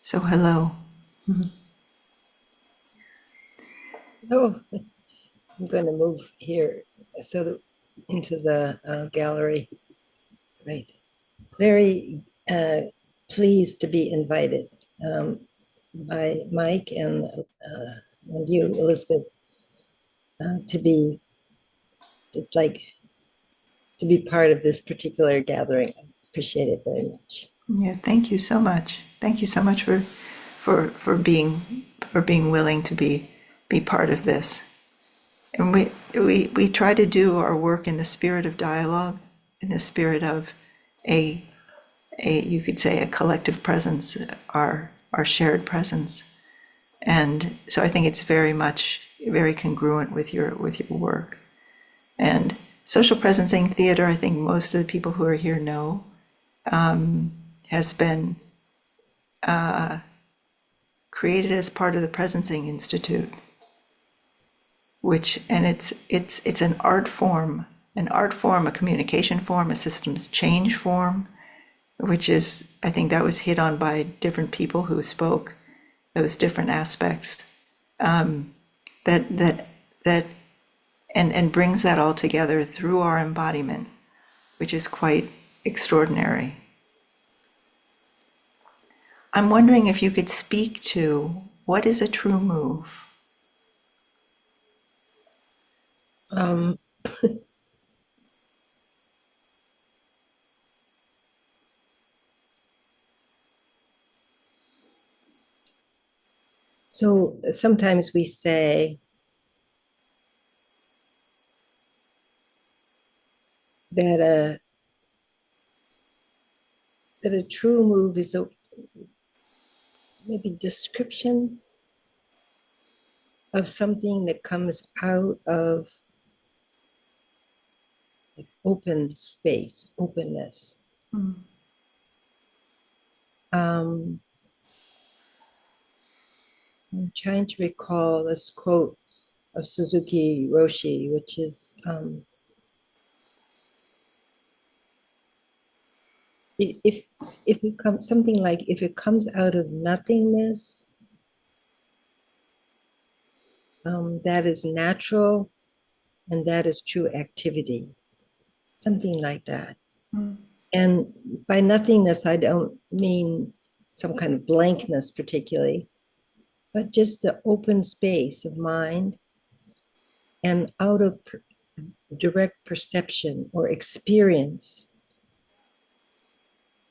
So hello. Oh, I'm going to move here so that into the gallery. Right. Very pleased to be invited by Mike and you, Elizabeth, to be just like to be part of this particular gathering. I appreciate it very much. Yeah, thank you so much. Thank you so much for being willing to be part of this. And we try to do our work in the spirit of dialogue, in the spirit of a you could say a collective presence, our shared presence. And so I think it's very congruent with your work. And social presencing theater, I think most of the people who are here know, has been created as part of the Presencing Institute, and it's an art form, a communication form, a systems change form, which is, I think that was hit on by different people who spoke, those different aspects, that that that and brings that all together through our embodiment, which is quite extraordinary. I'm wondering if you could speak to what is a true move. Um, so sometimes we say that a true move is a maybe description of something that comes out of like open space, openness. Um, I'm trying to recall this quote of Suzuki Roshi, which is if it comes something like if it comes out of nothingness, that is natural and that is true activity, something like that. And by nothingness, I don't mean some kind of blankness particularly, but just the open space of mind and out of direct perception or experience,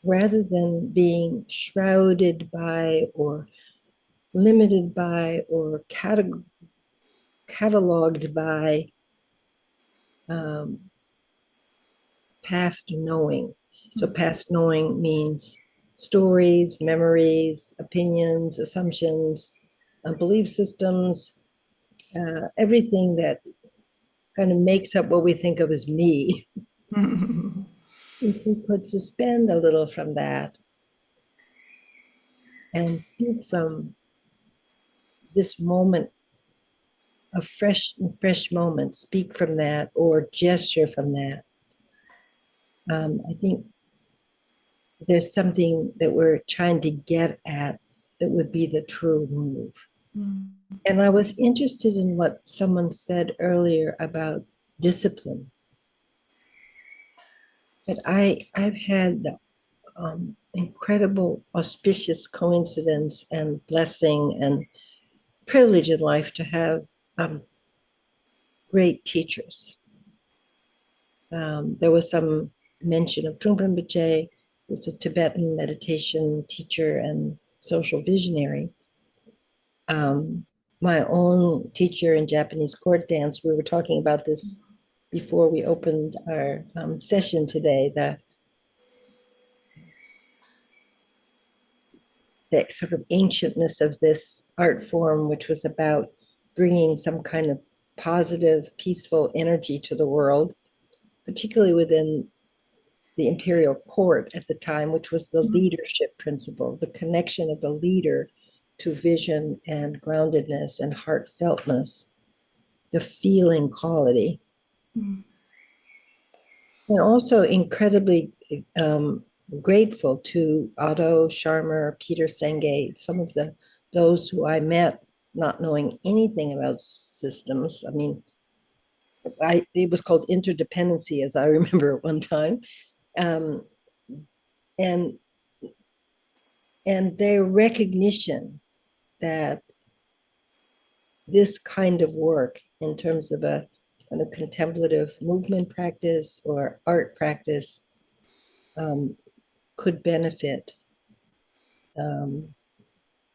rather than being shrouded by or limited by or cataloged by um, past knowing. So, past knowing means stories, memories, opinions, assumptions, belief systems, everything that kind of makes up what we think of as me. If we could suspend a little from that and speak from this moment, a fresh moment, speak from that or gesture from that. I think there's something that we're trying to get at that would be the true move. And I was interested in what someone said earlier about discipline. That I've had the incredible auspicious coincidence and blessing and privilege in life to have great teachers. There was some mention of Trungpa Rinpoche, who's a Tibetan meditation teacher and social visionary. My own teacher in Japanese court dance, we were talking about this before we opened our session today, the sort of ancientness of this art form, which was about bringing some kind of positive, peaceful energy to the world, particularly within the imperial court at the time, which was the leadership principle, the connection of the leader to vision and groundedness and heartfeltness, the feeling quality. And also incredibly grateful to Otto Scharmer, Peter Senge, some of those who I met not knowing anything about systems. I mean, it was called interdependency, as I remember at one time. Um, and their recognition that this kind of work in terms of a kind of contemplative movement practice or art practice um, could benefit, um,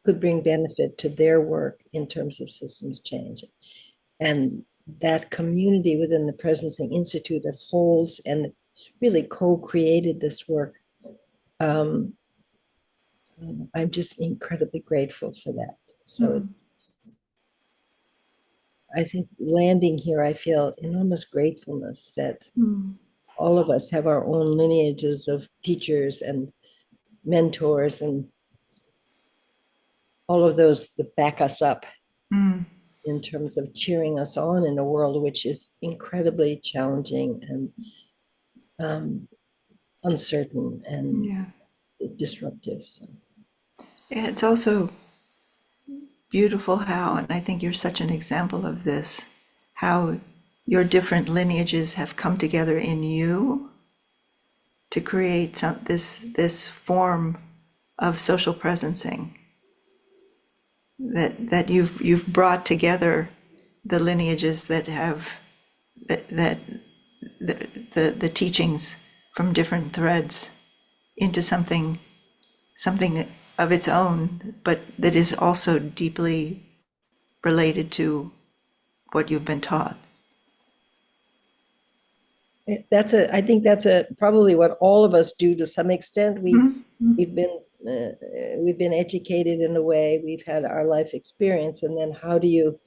could bring benefit to their work in terms of systems change. And that community within the Presencing Institute that holds and really co-created this work, um, I'm just incredibly grateful for that. So I think landing here, I feel enormous gratefulness that all of us have our own lineages of teachers and mentors and all of those that back us up in terms of cheering us on in a world which is incredibly challenging and uncertain and Yeah. disruptive. So. Yeah, it's also beautiful how, and I think you're such an example of this, how your different lineages have come together in you to create this form of social presencing that you've brought together the lineages that have that the teachings from different threads into something of its own, but that is also deeply related to what you've been taught. I think that's probably what all of us do to some extent. We've been educated in a way, we've had our life experience, and then how do you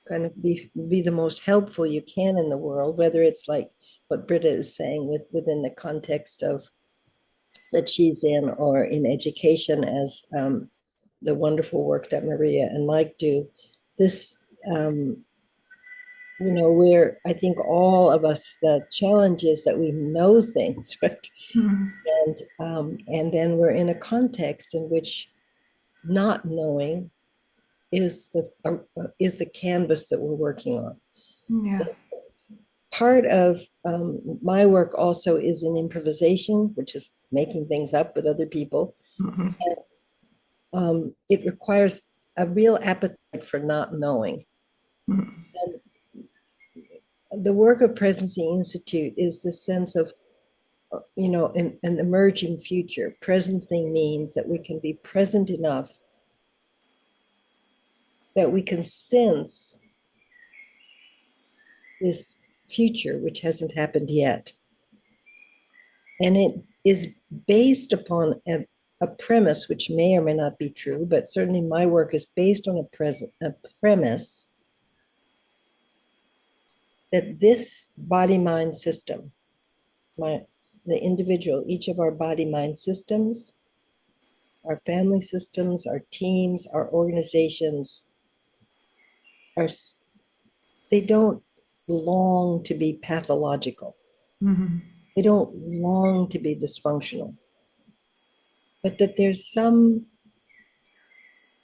kind of be the most helpful you can in the world, whether it's like what Britta is saying within the context of that she's in, or in education as the wonderful work that Maria and Mike do. This where I think all of us, the challenge is that we know things, right? And then we're in a context in which not knowing is the canvas that we're working on. Yeah. Part of my work also is in improvisation, which is making things up with other people. And it requires a real appetite for not knowing. And the work of Presencing Institute is the sense of, an emerging future. Presencing means that we can be present enough that we can sense this future, which hasn't happened yet. And it is based upon a premise, which may or may not be true, but certainly my work is based on a premise that this body-mind system, the individual, each of our body-mind systems, our family systems, our teams, our organizations, they don't long to be pathological. They don't long to be dysfunctional, but that there's some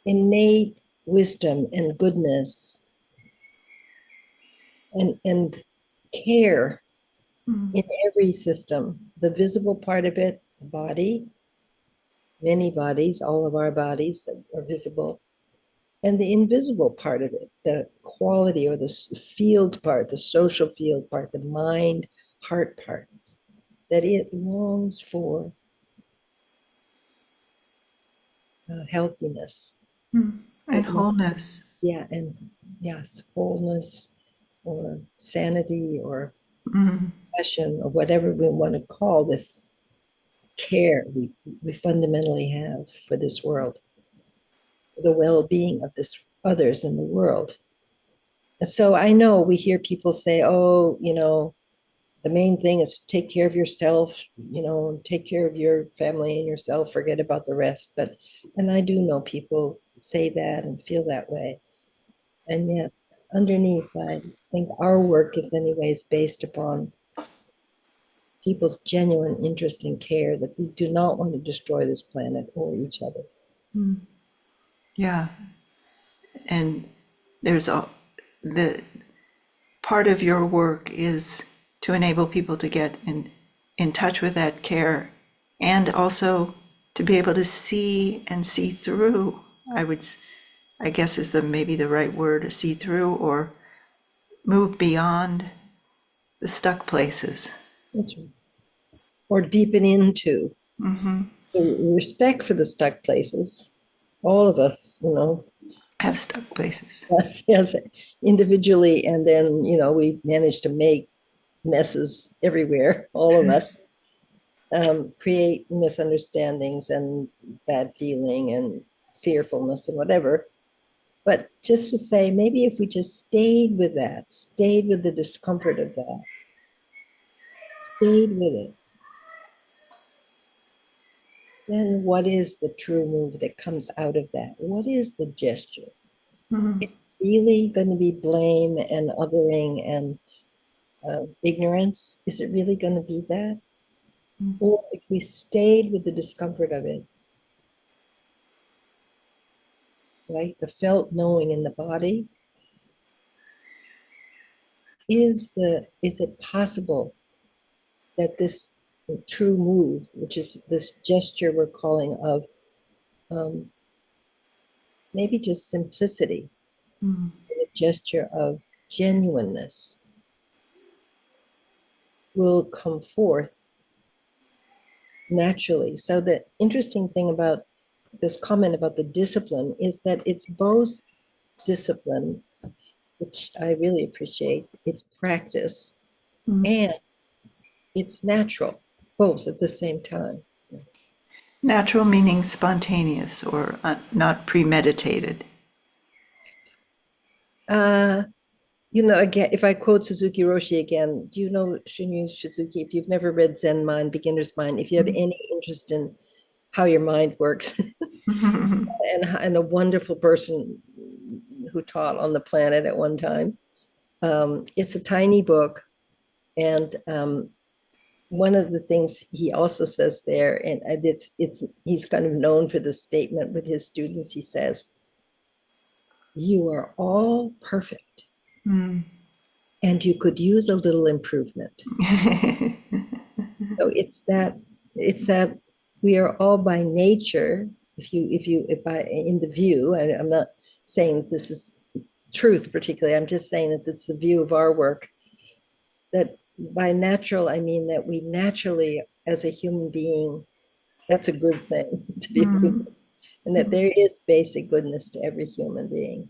innate wisdom and goodness and care in every system. The visible part of it, the body, many bodies, all of our bodies that are visible, and the invisible part of it, the quality or the field part, the social field part, the mind, heart part, that it longs for healthiness. And wholeness. Yeah, and yes, wholeness or sanity or passion or whatever we want to call this care we fundamentally have for this world, the well-being of this others in the world. And so I know we hear people say, oh, the main thing is to take care of yourself, take care of your family and yourself, forget about the rest. And I do know people say that and feel that way. And yet underneath, I think our work is anyways based upon people's genuine interest and care that they do not want to destroy this planet or each other. Yeah. And there's the part of your work is to enable people to get in touch with that care, and also to be able to see and see through. I guess is maybe the right word, to see through or move beyond the stuck places. That's right. Or deepen into the respect for the stuck places. All of us, Have stuck places. yes, individually, and then, we manage to make messes everywhere, all of us, create misunderstandings and bad feeling and fearfulness and whatever. But just to say, maybe if we just stayed with that, stayed with the discomfort of that, stayed with it, then what is the true move that comes out of that? What is the gesture? It's really going to be blame and othering and ignorance? Is it really going to be that? Or if we stayed with the discomfort of it, right? The felt knowing in the body, is it possible that this true move, which is this gesture we're calling of maybe just simplicity, a gesture of genuineness, will come forth naturally. So the interesting thing about this comment about the discipline is that it's both discipline, which I really appreciate, it's practice, and it's natural, both at the same time. Natural meaning spontaneous or not premeditated. Again, if I quote Suzuki Roshi again, do you know Shunryu Suzuki? If you've never read Zen Mind, Beginner's Mind, if you have any interest in how your mind works, and a wonderful person who taught on the planet at one time, it's a tiny book, and one of the things he also says there, and he's kind of known for this statement with his students. He says, "You are all perfect, and you could use a little improvement." So it's that we are all by nature. In the view, and I'm not saying this is truth particularly. I'm just saying that it's the view of our work, that by natural, I mean that we naturally, as a human being, that's a good thing to be a human, and that there is basic goodness to every human being.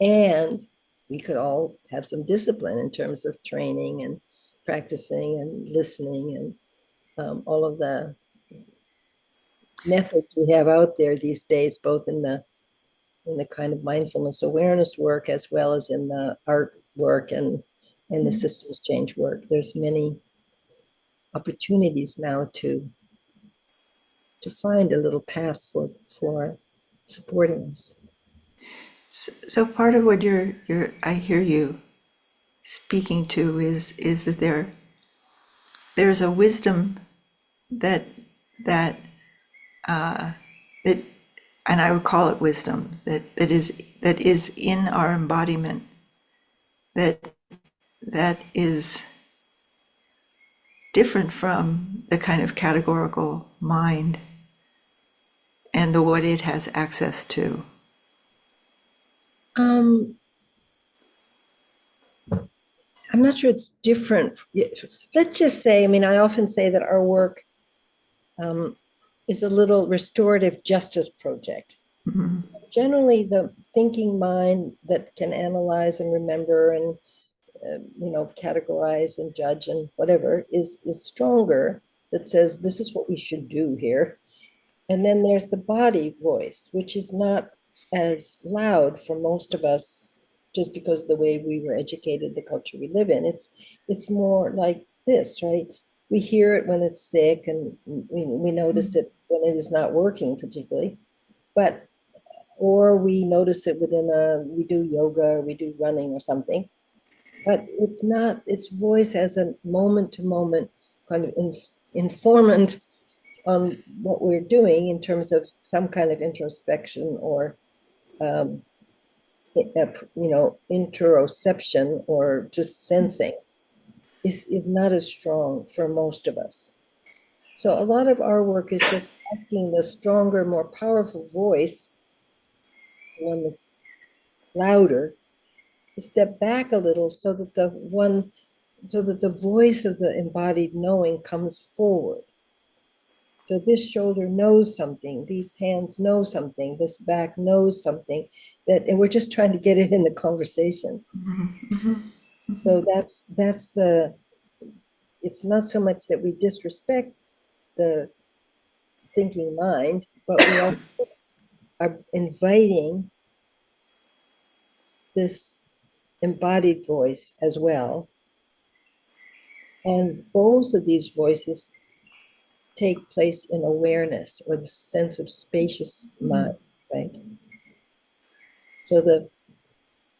And we could all have some discipline in terms of training and practicing and listening and all of the methods we have out there these days, both in the kind of mindfulness awareness work as well as in the art work and the systems change work. There's many opportunities now to find a little path for supporting us. So part of what I hear you speaking to is that there's a wisdom that that and I would call it wisdom that is in our embodiment, that is different from the kind of categorical mind and what it has access to. I'm not sure it's different. Let's just say, I often say that our work is a little restorative justice project. Generally, the thinking mind that can analyze and remember and categorize and judge and whatever is stronger, that says this is what we should do here. And then there's the body voice, which is not as loud for most of us, just because the way we were educated, the culture we live in. It's more like this, right? We hear it when it's sick, and we notice it when it is not working particularly, or we notice it we do yoga, or we do running or something. but it's not, its voice has a moment to moment kind of informant on what we're doing in terms of some kind of introspection or um, interoception or just sensing is not as strong for most of us. So a lot of our work is just asking the stronger, more powerful voice, one that's louder, to step back a little so that the voice of the embodied knowing comes forward. So this shoulder knows something, these hands know something, this back knows something, and we're just trying to get it in the conversation. So it's not so much that we disrespect the thinking mind, but we also are inviting this embodied voice as well. And both of these voices take place in awareness or the sense of spacious mind, right? So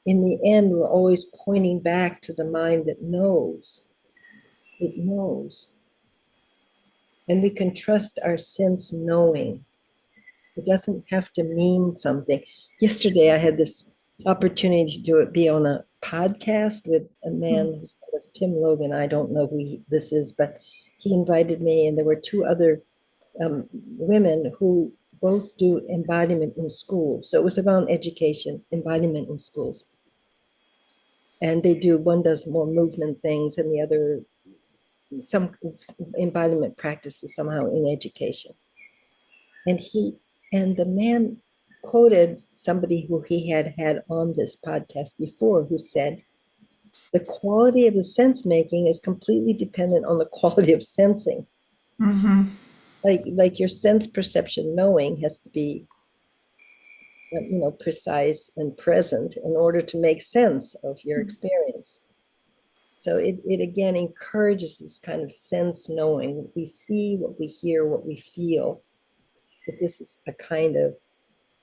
in the end, we're always pointing back to the mind that knows. It knows. And we can trust our sense knowing. It doesn't have to mean something. Yesterday, I had this opportunity to be on a podcast with a man whose name was Tim Logan. I don't know who this is, but he invited me, and there were two other women who both do embodiment in school. So it was about education, embodiment in schools. And one does more movement things, and the other, some embodiment practices somehow in education. And the man quoted somebody who he had on this podcast before, who said, the quality of the sense making is completely dependent on the quality of sensing. Like your sense perception knowing has to be precise and present in order to make sense of your experience. So it again encourages this kind of sense knowing, what we see, what we hear, what we feel. But this is a kind of,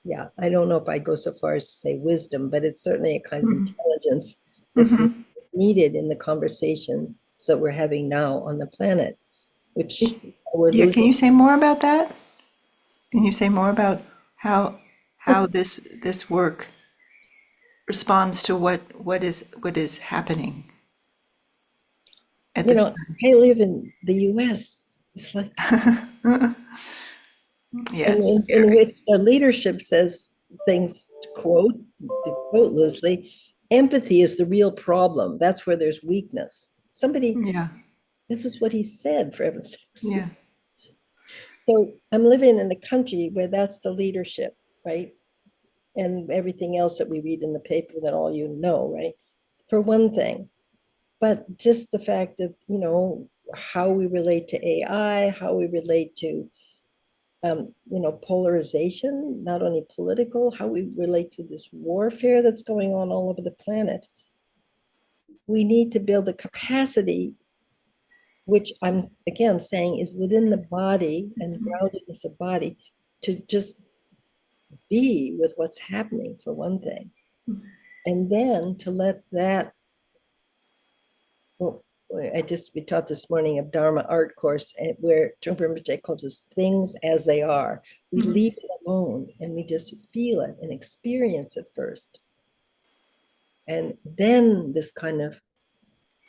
yeah, I don't know if I go so far as to say wisdom, but it's certainly a kind of intelligence that's needed in the conversation that we're having now on the planet, which we're Yeah, can losing. you say more about that? Can you say more about how this work responds to what is happening at this I live in the US. It's like, time? Yeah, it's in scary. which the leadership says things, to quote loosely, empathy is the real problem. That's where there's weakness. Yeah, This is what he said, for heaven's sakes. yeah. So I'm living in a country where that's the leadership, right? And everything else that we read in the paper that all right? For one thing. But just the fact of, how we relate to AI, how we relate to, polarization, not only political, how we relate to this warfare that's going on all over the planet. We need to build a capacity, which I'm again saying is within the body and groundedness of body, to just be with what's happening, for one thing. And then to let that, well, we taught this morning a Dharma art course where Trungpa Rinpoche calls us things as they are. We leave it alone and we just feel it and experience it first. And then this kind of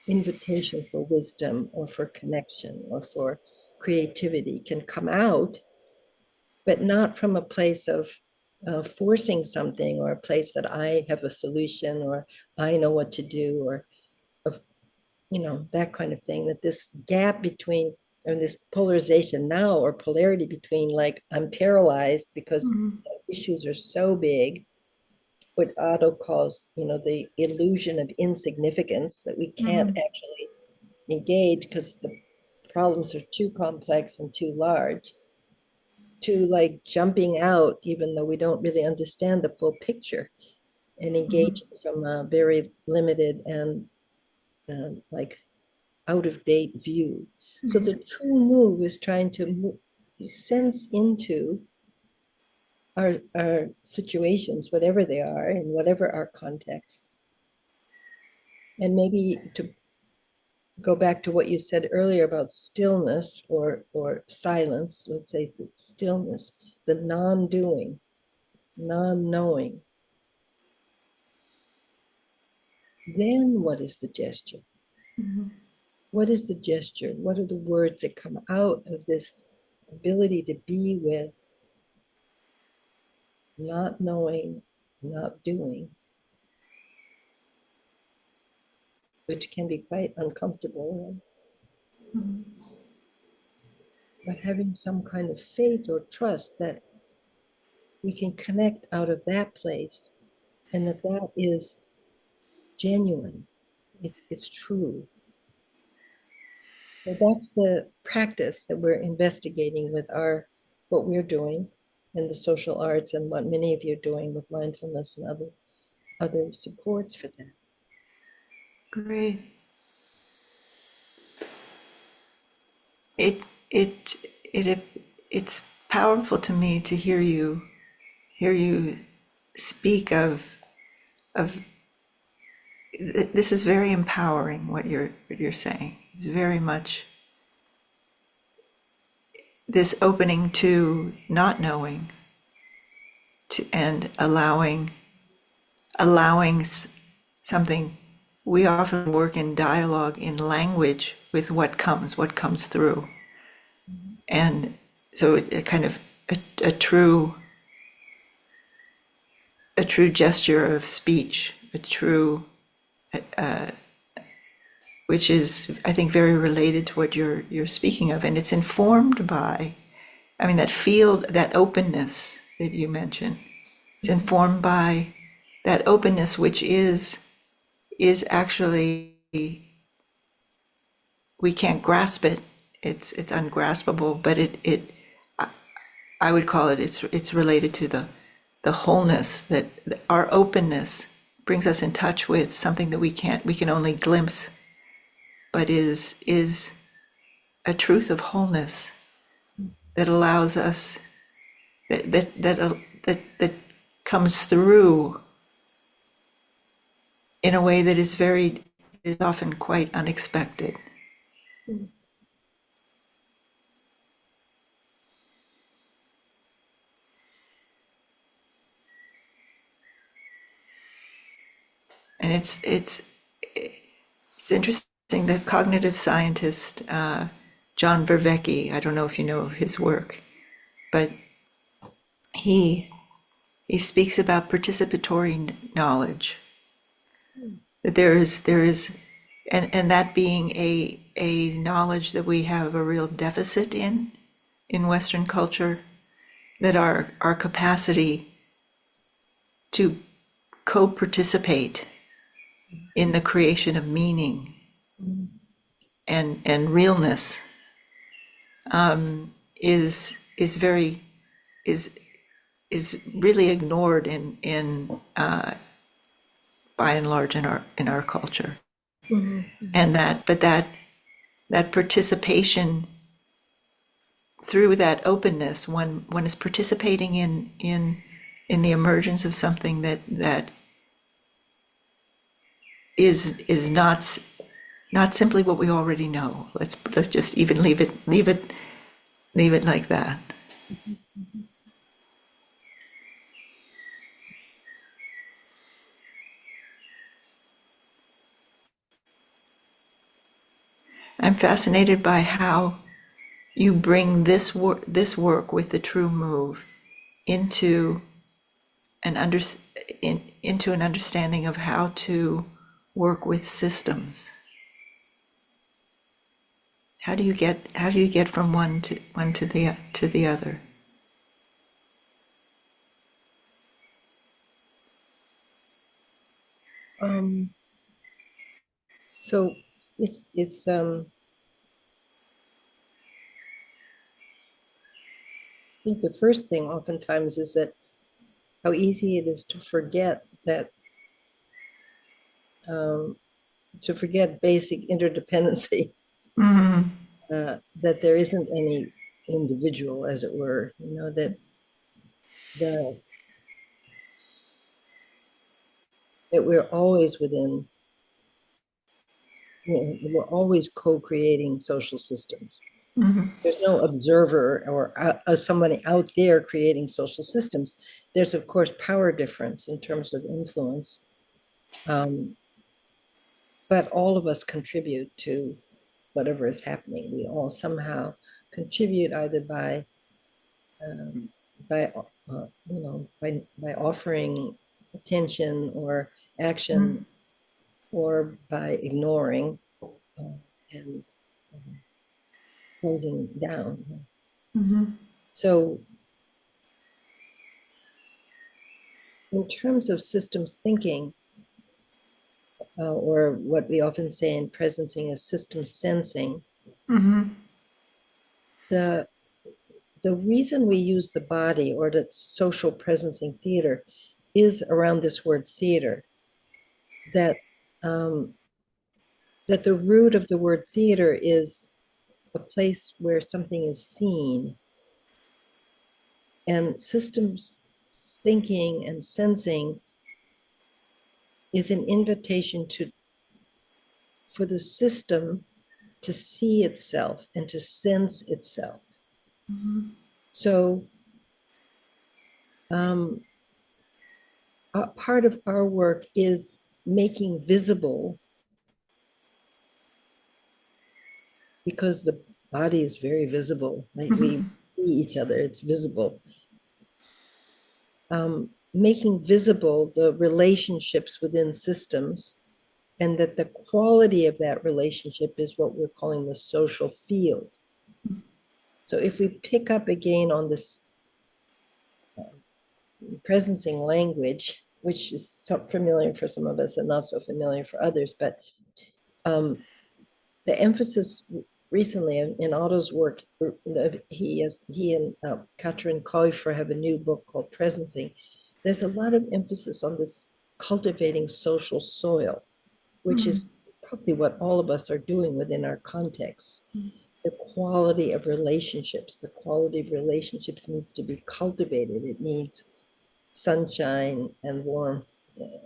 invitation for wisdom or for connection or for creativity can come out, but not from a place of forcing something or a place that I have a solution or I know what to do or of that kind of thing. That this gap between, and this polarization now, or polarity between, like, I'm paralyzed because issues are so big, what Otto calls, the illusion of insignificance, that we can't actually engage because the problems are too complex and too large, to like jumping out, even though we don't really understand the full picture, and engaging from a very limited and like out of date view. So the true move is trying to sense into our situations, whatever they are, in whatever our context, And maybe to go back to what you said earlier about stillness or silence, let's say stillness, the non-doing, non-knowing. Then what is the gesture? What is the gesture? What are the words that come out of this ability to be with not knowing, not doing, which can be quite uncomfortable, but having some kind of faith or trust that we can connect out of that place and that that is genuine, it's true. So that's the practice that we're investigating with our what we're doing in the social arts and what many of you are doing with mindfulness and other supports for that. Great. It it it it's powerful to me to hear you speak of this is very empowering what you're saying. It's very much this opening to not knowing to and allowing something. We often work in dialogue in language with what comes through, and so it kind of a true gesture of speech, a true which is, I think, very related to what you're speaking of, and it's informed by, I mean, that field, that openness that you mentioned. It's informed by that openness, which is actually, we can't grasp it. It's ungraspable, but I would call it, it's related to the wholeness, that our openness brings us in touch with something that we can only glimpse, but is a truth of wholeness that allows us, that comes through in a way that is often quite unexpected. And it's interesting. The cognitive scientist John Vervaeke, I don't know if you know his work, but he speaks about participatory knowledge. That there is, and that being a knowledge that we have a real deficit in Western culture, that our capacity to co-participate in the creation of meaning and realness is very is really ignored in by and large in our culture. And that participation, through that openness, one is participating in the emergence of something that is not simply what we already know. Let's just even leave it like that. I'm fascinated by how you bring this work with the true move into into an understanding of how to work with systems. How do you get from one to the other? So it's I think the first thing oftentimes is that how easy it is to forget that to forget basic interdependency, that there isn't any individual, as it were, that the that we're always within we're always co-creating social systems. Mhm. There's no observer or somebody out there creating social systems. There's, of course, power difference in terms of influence. But all of us contribute to whatever is happening. We all somehow contribute either um, by offering attention or action, or by ignoring and closing down. Mhm. So, in terms of systems thinking, or what we often say in presencing is system sensing, Mhm. the the reason we use the body, or that social presencing theater, is around this word theater. That that the root of the word theater is a place where something is seen, and systems thinking and sensing is an invitation for the system to see itself and to sense itself. So part of our work is making visible, because the body is very visible, right? We see each other, it's visible. Making visible the relationships within systems, and that the quality of that relationship is what we're calling the social field. So if we pick up again on this presencing language, which is so familiar for some of us and not so familiar for others, but the emphasis recently in Otto's work, he and Katrin Käufer have a new book called Presencing. There's a lot of emphasis on this cultivating social soil, which is probably what all of us are doing within our contexts. The quality of relationships, needs to be cultivated. It needs sunshine and warmth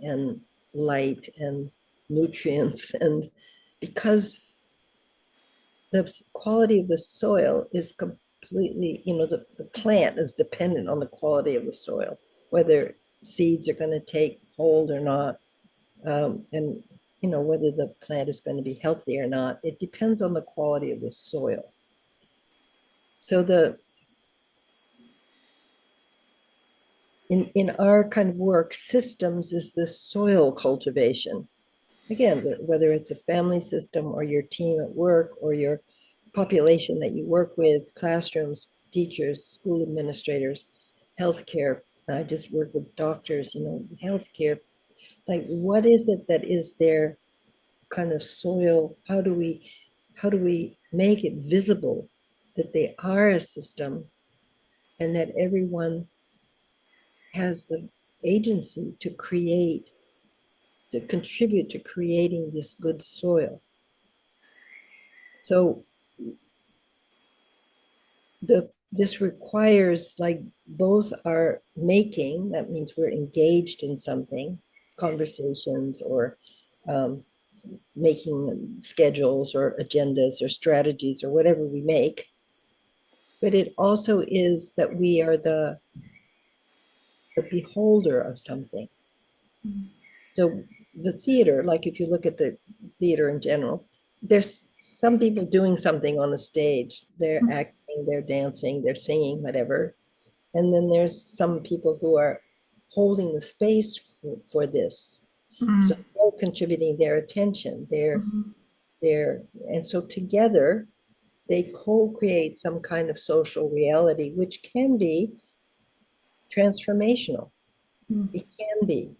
and light and nutrients. And because the quality of the soil is completely, the plant is dependent on the quality of the soil, whether seeds are going to take hold or not, and whether the plant is going to be healthy or not. It depends on the quality of the soil. So in our kind of work, systems is this soil cultivation. Again, whether it's a family system or your team at work or your population that you work with, classrooms, teachers, school administrators, healthcare. I just work with doctors, healthcare. Like, what is it that is their kind of soil? How do we make it visible that they are a system, and that everyone has the agency to contribute to creating this good soil? So this requires, like, both our making, that means we're engaged in something, conversations, or making schedules or agendas or strategies or whatever we make, but it also is that we are the beholder of something. So the theater, like if you look at the theater in general, there's some people doing something on the stage. They're acting, they're dancing, they're singing, whatever. And then there's some people who are holding the space for this. So they're contributing their attention, and so together they co-create some kind of social reality, which can be transformational. It can be.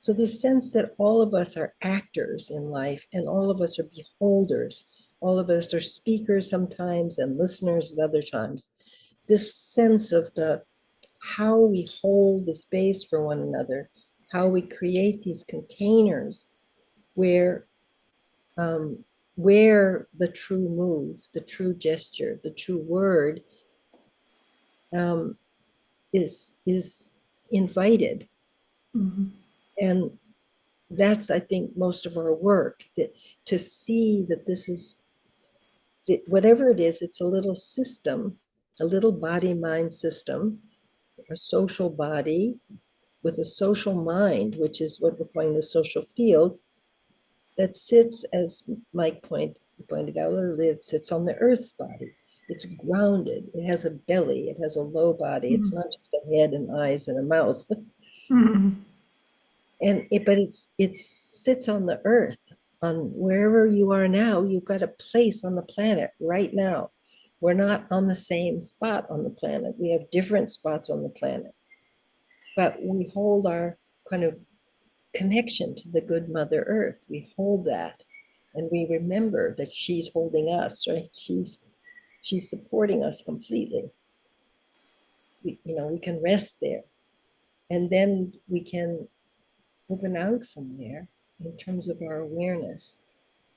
So the sense that all of us are actors in life, and all of us are beholders, all of us are speakers sometimes and listeners at other times. This sense of how we hold the space for one another, how we create these containers where the true move, the true gesture, the true word is invited. And that's, I think, most of our work, that to see that this is, that whatever it is, it's a little system, a little body mind system, a social body with a social mind, which is what we're calling the social field, that sits, as Mike pointed out earlier, it sits on the earth's body. It's grounded. It has a belly. It has a low body. It's not just a head and eyes and a mouth. Mhm. But it sits on the earth, on wherever you are now. You've got a place on the planet right now. We're not on the same spot on the planet. We have different spots on the planet, but we hold our kind of connection to the good Mother Earth. We hold that, and we remember that she's holding us, right? She's supporting us completely. We can rest there, and then we can open out from there in terms of our awareness.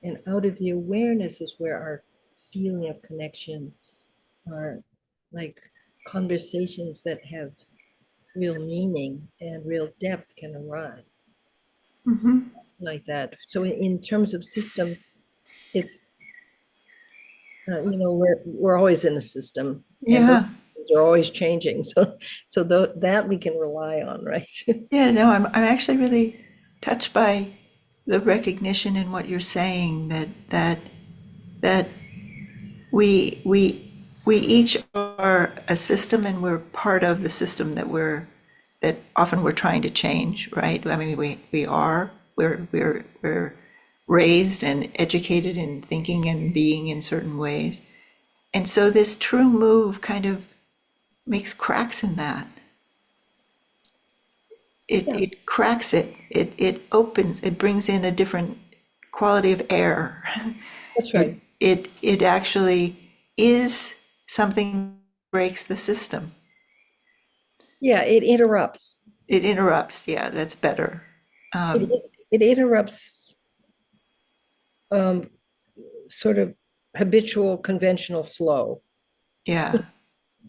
And out of the awareness is where our feeling of connection, our like conversations that have real meaning and real depth can arise Mhm. like that. So in terms of systems, it's we're always in a system, and those Yeah. are always changing. So that we can rely on, right? Yeah, no, I'm actually really touched by the recognition in what you're saying that we each are a system and we're part of the system that often we're trying to change, right? I mean, we're raised and educated in thinking and being in certain ways. And so this true move kind of makes cracks in that. It Yeah, it cracks it. It opens, it brings in a different quality of air. that's right. It actually is something that breaks the system. Yeah, it interrupts. It interrupts. Yeah, that's better. It interrupts um, sort of habitual conventional flow. Yeah.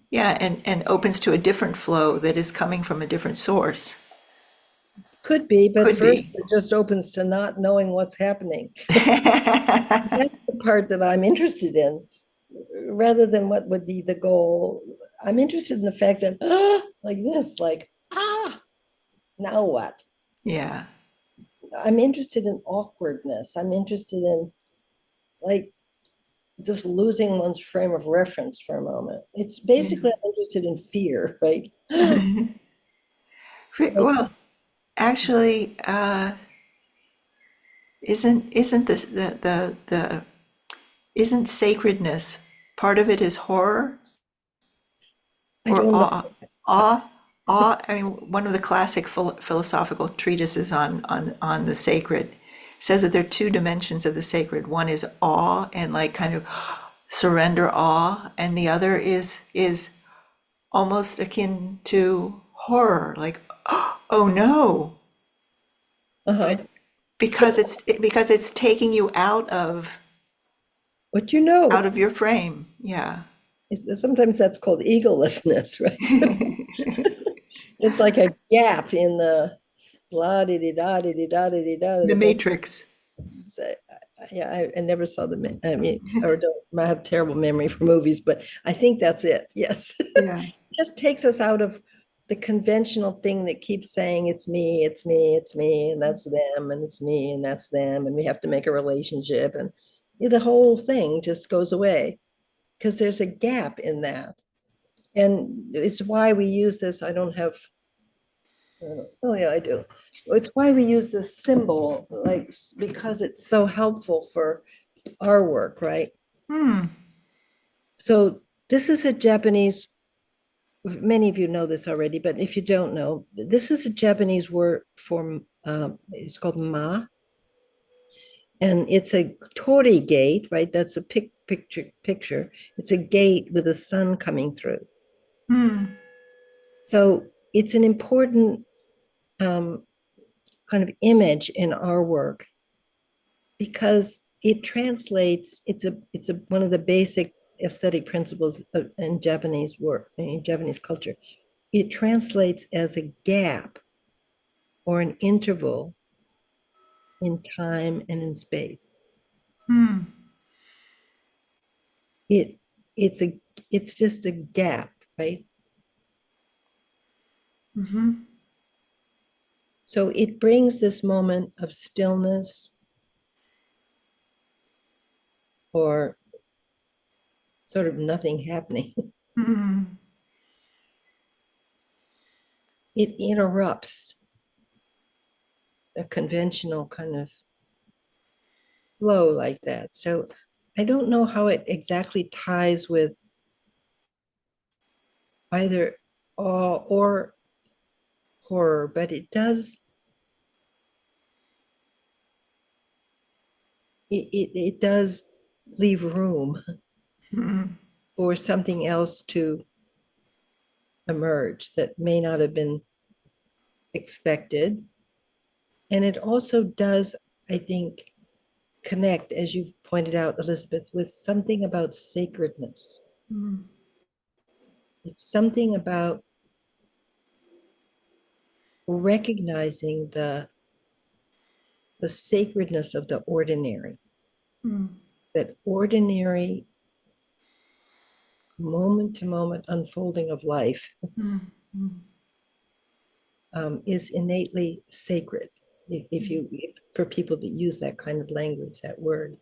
Yeah, and opens to a different flow that is coming from a different source. Could be, but Could first be. it just opens to not knowing what's happening. That's the part that I'm interested in, rather than what would be the goal. I'm interested in the fact that like this, like now what? Yeah. I'm interested in awkwardness. I'm interested in like just losing one's frame of reference for a moment. It's Yeah. basically I'm interested in fear, right? Like, Well, actually, isn't this the isn't sacredness part of it is horror I or don't know. awe? Awe. I mean, one of the classic philosophical treatises on the sacred says that there are two dimensions of the sacred. One is awe and like kind of surrender awe, and the other is almost akin to horror, like oh no, Uh-huh. but because it's taking you But you know, out of your frame. Yeah. sometimes that's called egolessness, right? It's like a gap in the blah dee da dee da dee da The the thing. Matrix. So, yeah, I never saw I mean, or don't, I have terrible memory for movies, but I think that's it. Yes. Yeah. Just takes us out of the conventional thing that keeps saying it's me, it's me, it's me, and that's them, and it's me, and that's them, and we have to make a relationship, and the whole thing just goes away because there's a gap in that. And it's why we use this. I don't have, oh yeah, I do. It's why we use this symbol, like, because it's so helpful for our work, right? Hmm. So this is a Japanese, many of you know this already, but if you don't know, this is a Japanese word for, it's called ma, and it's a tori gate, right? That's a picture. It's a gate with the sun coming through. Hmm. So it's an important um, kind of image in our work because it translates. It's a one of the basic aesthetic principles in Japanese work, in Japanese culture. It translates as a gap or an interval in time and in space. Hmm. It it's a it's just a gap, right? Mm-hmm. So it brings this moment of stillness or sort of nothing happening. Mm-hmm. It interrupts a conventional kind of flow like that. So I don't know how it exactly ties with either awe or horror, but it does leave room Mm-hmm. for something else to emerge that may not have been expected. And it also does, I think, connect, as you've pointed out, Elizabeth, with something about sacredness. It's something about recognizing the sacredness of the ordinary, that ordinary moment to moment unfolding of life Mm-hmm. is innately sacred. If you, for people that use that kind of language, that word.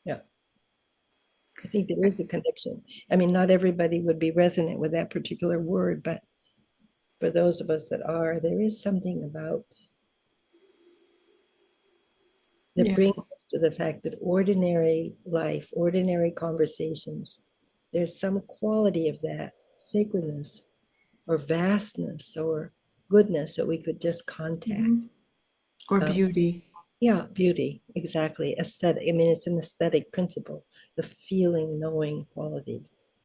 Yeah, I think there is a connection. I mean, not everybody would be resonant with that particular word, but for those of us that are, there is something about that Yeah. brings us to the fact that ordinary life, ordinary conversations, there's some quality of that sacredness or vastness or goodness that we could just contact. Mm-hmm. Or Um, beauty. yeah, beauty, exactly. Aesthetic. I mean, it's an aesthetic principle, the feeling, knowing quality.